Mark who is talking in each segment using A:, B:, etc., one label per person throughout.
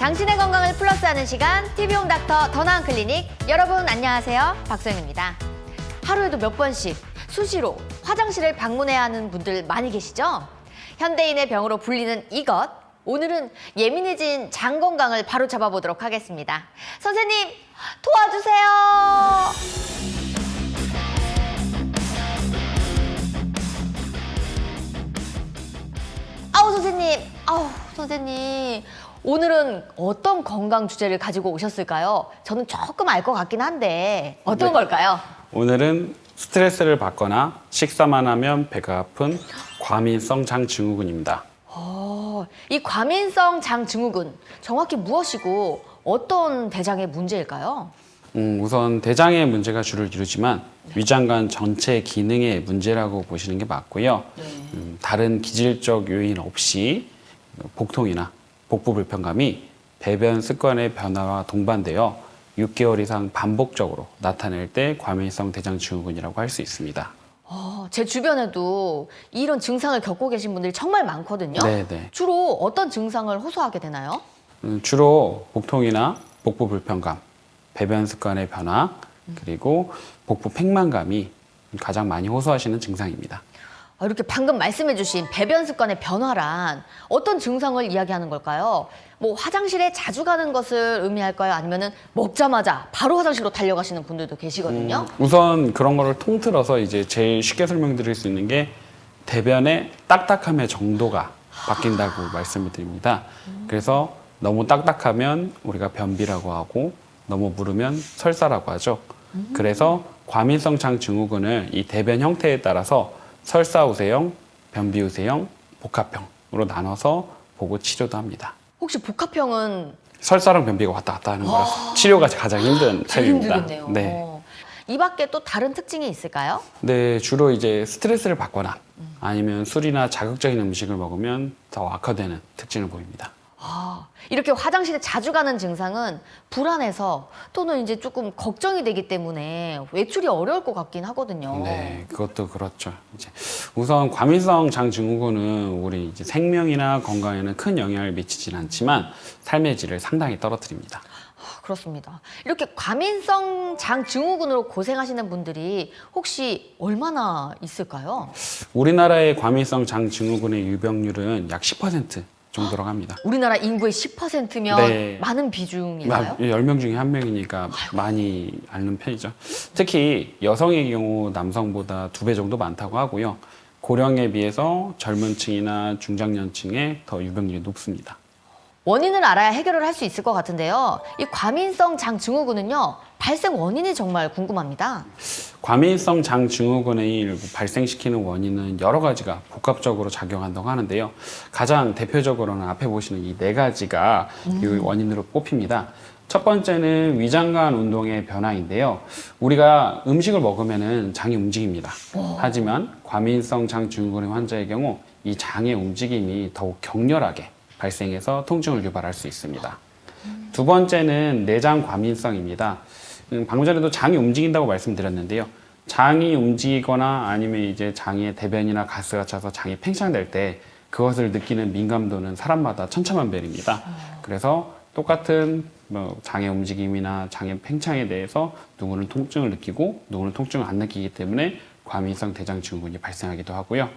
A: 당신의 건강을 플러스하는 시간 TV홈 닥터 더 나은 클리닉. 여러분 안녕하세요, 박소영입니다. 하루에도 몇 번씩 수시로 화장실을 방문해야 하는 분들 많이 계시죠? 현대인의 병으로 불리는 이것, 오늘은 예민해진 장 건강을 바로 잡아보도록 하겠습니다. 선생님 도와주세요. 선생님, 오늘은 어떤 건강 주제를 가지고 오셨을까요? 저는 조금 알 것 같긴 한데 어떤 걸까요?
B: 오늘은 스트레스를 받거나 식사만 하면 배가 아픈 과민성 장 증후군입니다.
A: 이 과민성 장 증후군, 정확히 무엇이고 어떤 대장의 문제일까요?
B: 우선 대장의 문제가 주를 이루지만 위장관 전체 기능의 문제라고 보시는 게 맞고요. 다른 기질적 요인 없이 복통이나 복부 불편감이 배변 습관의 변화와 동반되어 6개월 이상 반복적으로 나타낼 때 과민성 대장 증후군이라고 할 수 있습니다.
A: 제 주변에도 이런 증상을 겪고 계신 분들이 정말 많거든요.
B: 네네.
A: 주로 어떤 증상을 호소하게 되나요?
B: 주로 복통이나 복부 불편감, 배변 습관의 변화, 그리고 복부 팽만감이 가장 많이 호소하시는 증상입니다.
A: 이렇게 방금 말씀해주신 배변 습관의 변화란 어떤 증상을 이야기하는 걸까요? 뭐 화장실에 자주 가는 것을 의미할까요? 아니면은 먹자마자 바로 화장실로 달려가시는 분들도 계시거든요.
B: 우선 그런 거를 통틀어서 이제 제일 쉽게 설명드릴 수 있는 게 대변의 딱딱함의 정도가 바뀐다고 말씀을 드립니다. 그래서 너무 딱딱하면 우리가 변비라고 하고 너무 무르면 설사라고 하죠. 그래서 과민성 장 증후군을 이 대변 형태에 따라서 설사 우세형, 변비 우세형, 복합형으로 나눠서 보고 치료도 합니다.
A: 혹시 복합형은
B: 설사랑 변비가 왔다 갔다 하는 거라서 치료가 가장 힘든 타입입니다.
A: 힘들겠네요.
B: 네.
A: 이 밖에 또 다른 특징이 있을까요?
B: 네, 주로 이제 스트레스를 받거나 아니면 술이나 자극적인 음식을 먹으면 더 악화되는 특징을 보입니다.
A: 이렇게 화장실에 자주 가는 증상은 불안해서 또는 이제 조금 걱정이 되기 때문에 외출이 어려울 것 같긴 하거든요.
B: 네, 그것도 그렇죠. 이제 우선 과민성 장 증후군은 우리 이제 생명이나 건강에는 큰 영향을 미치진 않지만 삶의 질을 상당히 떨어뜨립니다.
A: 그렇습니다. 이렇게 과민성 장 증후군으로 고생하시는 분들이 혹시 얼마나 있을까요?
B: 우리나라의 과민성 장 증후군의 유병률은 약 10% 정도라고 합니다.
A: 우리나라 인구의 10%면
B: 네.
A: 많은 비중인가요?
B: 10명 중에 1명이니까 많이 앓는 편이죠. 특히 여성의 경우 남성보다 2배 정도 많다고 하고요. 고령에 비해서 젊은 층이나 중장년층에 더 유병률이 높습니다.
A: 원인을 알아야 해결을 할 수 있을 것 같은데요. 이 과민성 장 증후군은요, 발생 원인이 정말 궁금합니다.
B: 과민성 장 증후군을 발생시키는 원인은 여러 가지가 복합적으로 작용한다고 하는데요. 가장 대표적으로는 앞에 보시는 이 4가지가 이 원인으로 꼽힙니다. 첫 번째는 위장관 운동의 변화인데요. 우리가 음식을 먹으면 장이 움직입니다. 하지만 과민성 장 증후군의 환자의 경우 이 장의 움직임이 더욱 격렬하게 발생해서 통증을 유발할 수 있습니다. 두 번째는 내장 과민성입니다. 방금 전에도 장이 움직인다고 말씀드렸는데요. 장이 움직이거나 아니면 이제 장에 대변이나 가스가 차서 장이 팽창될 때 그것을 느끼는 민감도는 사람마다 천차만별입니다. 그래서 똑같은 장의 움직임이나 장의 팽창에 대해서 누구는 통증을 느끼고 누구는 통증을 안 느끼기 때문에 과민성 대장 증후군이 발생하기도 하고요.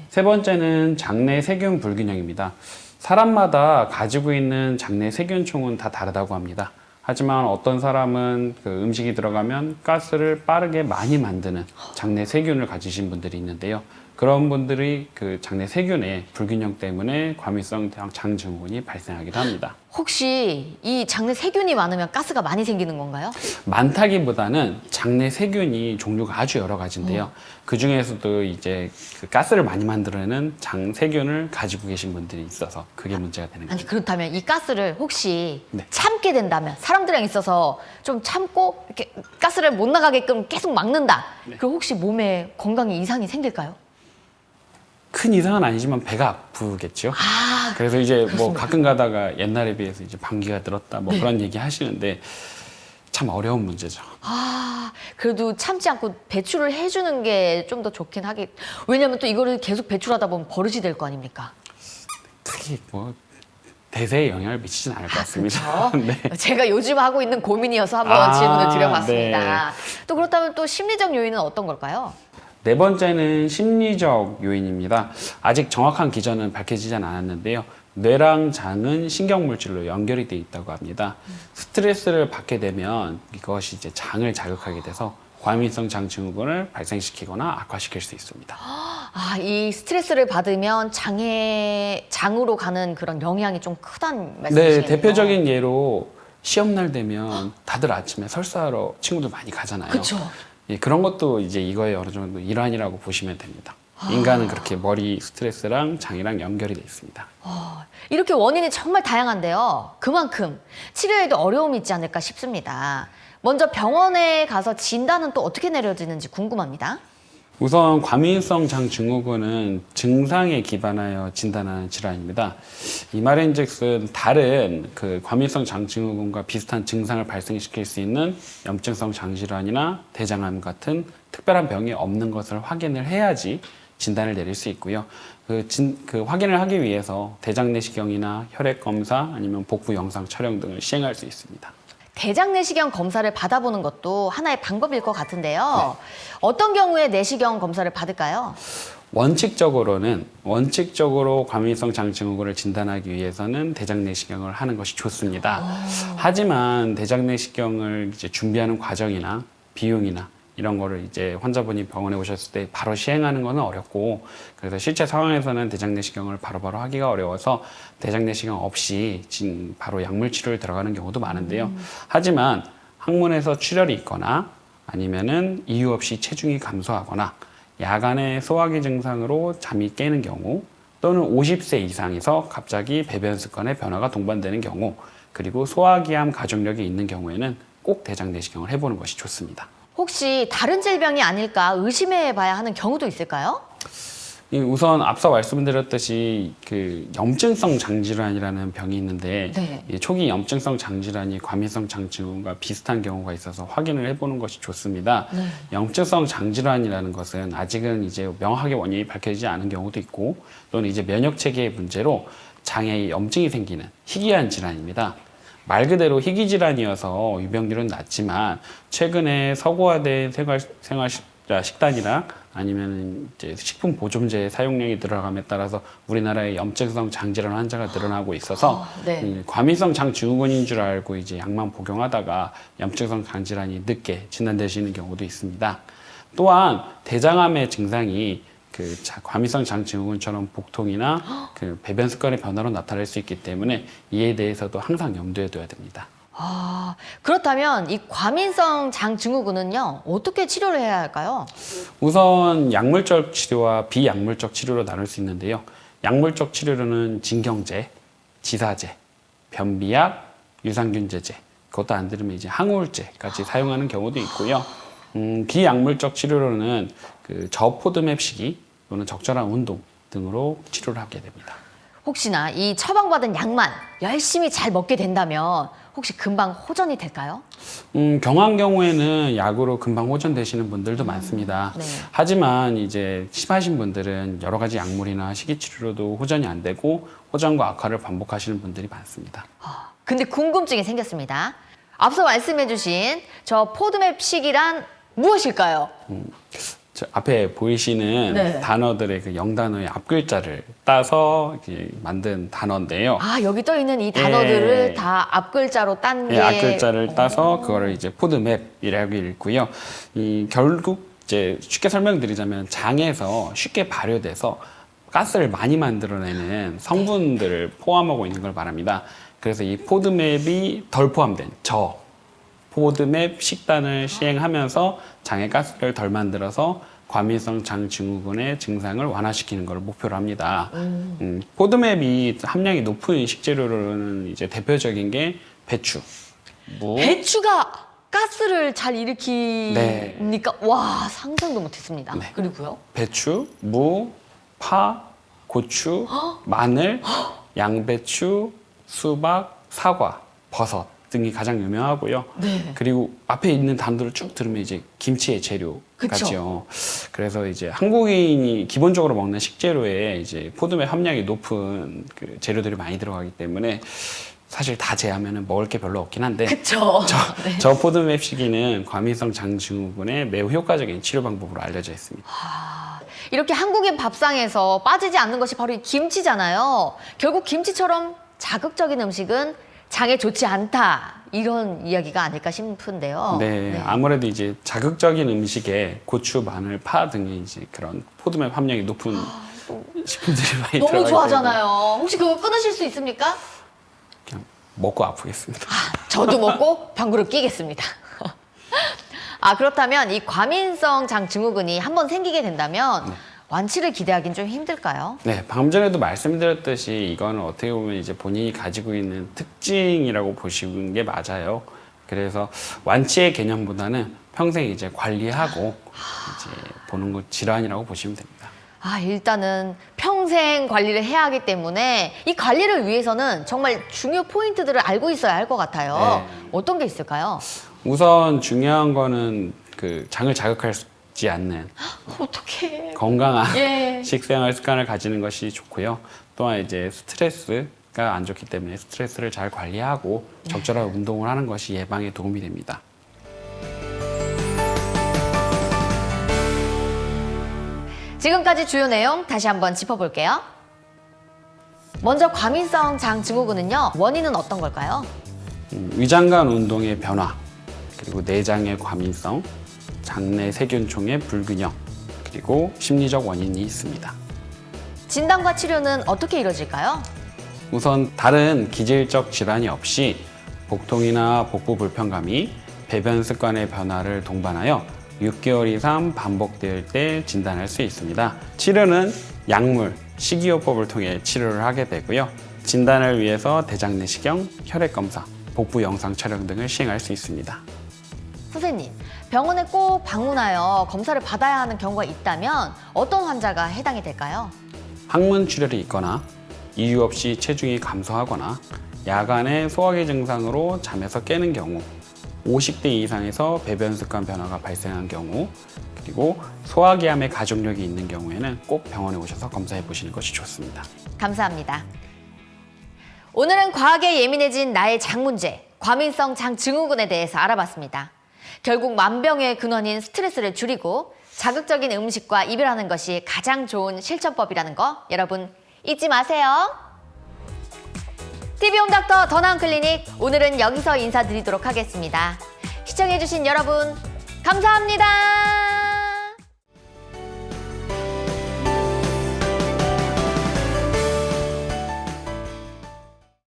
B: 세 번째는 장내 세균 불균형입니다. 사람마다 가지고 있는 장내 세균총은 다 다르다고 합니다. 하지만 어떤 사람은 그 음식이 들어가면 가스를 빠르게 많이 만드는 장내 세균을 가지신 분들이 있는데요. 그런 분들이 그 장내 세균의 불균형 때문에 과민성 장 증후군이 발생하기도 합니다.
A: 혹시 이 장내 세균이 많으면 가스가 많이 생기는 건가요?
B: 많다기보다는 장내 세균이 종류가 아주 여러 가지인데요. 그 중에서도 이제 그 가스를 많이 만들어내는 장 세균을 가지고 계신 분들이 있어서 그게 문제가 되는 거죠.
A: 아니, 그렇다면 이 가스를 혹시
B: 네.
A: 참게 된다면, 사람들이랑 있어서 좀 참고 이렇게 가스를 못 나가게끔 계속 막는다. 그럼 혹시 몸에 건강에 이상이 생길까요?
B: 큰 이상은 아니지만 배가 아프겠죠. 그래서 이제 뭐 가끔 가다가 옛날에 비해서 이제 방귀가 늘었다 뭐 그런 얘기 하시는데 참 어려운 문제죠.
A: 그래도 참지 않고 배출을 해주는 게 좀 더 좋긴 하겠. 왜냐면 또 이거를 계속 배출하다 보면 버릇이 될 거 아닙니까?
B: 특히 뭐 대세에 영향을 미치진 않을 것 같습니다. 네.
A: 제가 요즘 하고 있는 고민이어서 한번 질문을
B: 네.
A: 드려봤습니다. 또 그렇다면 또 심리적 요인은 어떤 걸까요?
B: 네 번째는 심리적 요인입니다. 아직 정확한 기전은 밝혀지진 않았는데요. 뇌랑 장은 신경물질로 연결이 돼 있다고 합니다. 스트레스를 받게 되면 이것이 이제 장을 자극하게 돼서 과민성 장 증후군을 발생시키거나 악화시킬 수 있습니다.
A: 아, 이 스트레스를 받으면 장으로 가는 그런 영향이 좀 크다는 말씀이시네요.
B: 네, 대표적인 예로 시험날 되면 다들 아침에 설사하러 친구들 많이 가잖아요.
A: 그렇죠.
B: 예, 그런 것도 이제 이거의 어느 정도 일환이라고 보시면 됩니다. 인간은 그렇게 머리 스트레스랑 장이랑 연결이 돼 있습니다.
A: 이렇게 원인이 정말 다양한데요. 그만큼 치료에도 어려움이 있지 않을까 싶습니다. 먼저 병원에 가서 진단은 또 어떻게 내려지는지 궁금합니다.
B: 우선 과민성 장 증후군은 증상에 기반하여 진단하는 질환입니다. 이 말인즉슨 다른 그 과민성 장 증후군과 비슷한 증상을 발생시킬 수 있는 염증성 장 질환이나 대장암 같은 특별한 병이 없는 것을 확인을 해야지 진단을 내릴 수 있고요. 그 확인을 하기 위해서 대장 내시경이나 혈액 검사 아니면 복부 영상 촬영 등을 시행할 수 있습니다.
A: 대장 내시경 검사를 받아보는 것도 하나의 방법일 것 같은데요. 어떤 경우에 내시경 검사를 받을까요?
B: 원칙적으로 과민성 장 증후군을 진단하기 위해서는 대장 내시경을 하는 것이 좋습니다. 하지만 대장 내시경을 이제 준비하는 과정이나 비용이나 이런 거를 이제 환자분이 병원에 오셨을 때 바로 시행하는 거는 어렵고, 그래서 실제 상황에서는 대장 내시경을 바로바로 하기가 어려워서 대장 내시경 없이 바로 약물 치료를 들어가는 경우도 많은데요. 하지만 항문에서 출혈이 있거나 아니면은 이유 없이 체중이 감소하거나 야간에 소화기 증상으로 잠이 깨는 경우, 또는 50세 이상에서 갑자기 배변 습관에 변화가 동반되는 경우, 그리고 소화기암 가족력이 있는 경우에는 꼭 대장 내시경을 해보는 것이 좋습니다.
A: 혹시 다른 질병이 아닐까 의심해 봐야 하는 경우도 있을까요?
B: 우선 앞서 말씀드렸듯이 그 염증성 장질환이라는 병이 있는데,
A: 네.
B: 이 초기 염증성 장질환이 과민성 장증후군과 비슷한 경우가 있어서 확인을 해보는 것이 좋습니다.
A: 네.
B: 염증성 장질환이라는 것은 아직은 이제 명확하게 원인이 밝혀지지 않은 경우도 있고, 또는 이제 면역 체계의 문제로 장에 염증이 생기는 희귀한 질환입니다. 말 그대로 희귀 질환이어서 유병률은 낮지만 최근에 서구화된 생활 식단이나 아니면 이제 식품 보존제 사용량이 늘어남에 따라서 우리나라의 염증성 장질환 환자가 늘어나고 있어서
A: 네.
B: 과민성 장 증후군인 줄 알고 이제 약만 복용하다가 염증성 장질환이 늦게 진단되시는 경우도 있습니다. 또한 대장암의 증상이 과민성 장 증후군처럼 복통이나 그 배변 습관의 변화로 나타날 수 있기 때문에 이에 대해서도 항상 염두에 둬야 됩니다.
A: 아, 그렇다면 이 과민성 장 증후군은요, 어떻게 치료를 해야 할까요?
B: 우선 약물적 치료와 비약물적 치료로 나눌 수 있는데요. 약물적 치료로는 진경제, 지사제, 변비약, 유산균제제, 그것도 안 들으면 이제 항우울제까지 사용하는 경우도 있고요. 비약물적 치료로는 그 저포드맵 시기 또는 적절한 운동 등으로 치료를 하게 됩니다.
A: 혹시나 이 처방받은 약만 열심히 잘 먹게 된다면 혹시 금방 호전이 될까요?
B: 경한 경우에는 약으로 금방 호전되시는 분들도 많습니다.
A: 네.
B: 하지만 이제 심하신 분들은 여러 가지 약물이나 식이치료로도 호전이 안 되고 호전과 악화를 반복하시는 분들이 많습니다.
A: 근데 궁금증이 생겼습니다. 앞서 말씀해주신 저 포드맵식이란 무엇일까요?
B: 저 앞에 보이시는
A: 네.
B: 단어들의 그 영단어의 앞글자를 따서 이렇게 만든 단어인데요.
A: 아, 여기 떠 있는 이 단어들을
B: 예.
A: 다 앞글자로 딴 게.
B: 예, 앞글자를 따서 그거를 이제 포드맵이라고 읽고요. 결국 이제 쉽게 설명드리자면 장에서 쉽게 발효돼서 가스를 많이 만들어내는 성분들을 포함하고 있는 걸 말합니다. 그래서 이 포드맵이 덜 포함된 포드맵 식단을 시행하면서 장에 가스를 덜 만들어서 과민성 장 증후군의 증상을 완화시키는 것을 목표로 합니다. 포드맵이 함량이 높은 식재료로는 이제 대표적인 게 배추, 무,
A: 배추가 가스를 잘 일으키니까
B: 네.
A: 와, 상상도 못했습니다.
B: 네.
A: 그리고요?
B: 배추, 무, 파, 고추, 마늘, 양배추, 수박, 사과, 버섯 등이 가장 유명하고요.
A: 네.
B: 그리고 앞에 있는 단어들을 쭉 들으면 이제 김치의 재료
A: 그쵸.
B: 같죠. 그래서 이제 한국인이 기본적으로 먹는 식재료에 이제 포도매 함량이 높은 그 재료들이 많이 들어가기 때문에 사실 다 제하면은 먹을 게 별로 없긴 한데
A: 그쵸. 네.
B: 저 포도매 시기는 과민성 장증후군의 매우 효과적인 치료 방법으로 알려져 있습니다.
A: 이렇게 한국인 밥상에서 빠지지 않는 것이 바로 이 김치잖아요. 결국 김치처럼 자극적인 음식은 장에 좋지 않다. 이런 이야기가 아닐까 싶은데요.
B: 네, 아무래도 이제 자극적인 음식에 고추, 마늘, 파 등의 이제 그런 포도매 함량이 높은 식품들이 많이 들어가기
A: 너무
B: 때문에
A: 좋아하잖아요. 혹시 그거 끊으실 수 있습니까?
B: 그냥 먹고 아프겠습니다.
A: 저도 먹고 방구를 끼겠습니다. 그렇다면 이 과민성 장 증후군이 한번 생기게 된다면 완치를 기대하기는 좀 힘들까요?
B: 네, 방금 전에도 말씀드렸듯이 이거는 어떻게 보면 이제 본인이 가지고 있는 특징이라고 보시는 게 맞아요. 그래서 완치의 개념보다는 평생 이제 관리하고 이제 보는 것 질환이라고 보시면 됩니다.
A: 일단은 평생 관리를 해야 하기 때문에 이 관리를 위해서는 정말 중요 포인트들을 알고 있어야 할 것 같아요.
B: 네.
A: 어떤 게 있을까요?
B: 우선 중요한 거는 그 장을 자극하지 않는
A: 어떡해.
B: 건강한
A: 예.
B: 식생활 습관을 가지는 것이 좋고요. 또한 이제 스트레스가 안 좋기 때문에 스트레스를 잘 관리하고 적절한 운동을 하는 것이 예방에 도움이 됩니다.
A: 지금까지 주요 내용 다시 한번 짚어볼게요. 먼저 과민성 장 증후군은요, 원인은 어떤 걸까요?
B: 위장관 운동의 변화, 그리고 내장의 과민성, 장내 세균총의 불균형, 그리고 심리적 원인이 있습니다.
A: 진단과 치료는 어떻게 이루어질까요?
B: 우선 다른 기질적 질환이 없이 복통이나 복부 불편감이 배변 습관의 변화를 동반하여 6개월 이상 반복될 때 진단할 수 있습니다. 치료는 약물, 식이요법을 통해 치료를 하게 되고요. 진단을 위해서 대장 내시경, 혈액 검사, 복부 영상 촬영 등을 시행할 수 있습니다.
A: 선생님, 병원에 꼭 방문하여 검사를 받아야 하는 경우가 있다면 어떤 환자가 해당이 될까요?
B: 항문 출혈이 있거나 이유 없이 체중이 감소하거나 야간에 소화기 증상으로 잠에서 깨는 경우, 50대 이상에서 배변 습관 변화가 발생한 경우, 그리고 소화기암의 가족력이 있는 경우에는 꼭 병원에 오셔서 검사해 보시는 것이 좋습니다.
A: 감사합니다. 오늘은 과하게 예민해진 나의 장 문제, 과민성 장 증후군에 대해서 알아봤습니다. 결국 만병의 근원인 스트레스를 줄이고 자극적인 음식과 이별하는 것이 가장 좋은 실천법이라는 거 여러분 잊지 마세요. TV홈닥터 더 나은 클리닉, 오늘은 여기서 인사드리도록 하겠습니다. 시청해주신 여러분 감사합니다.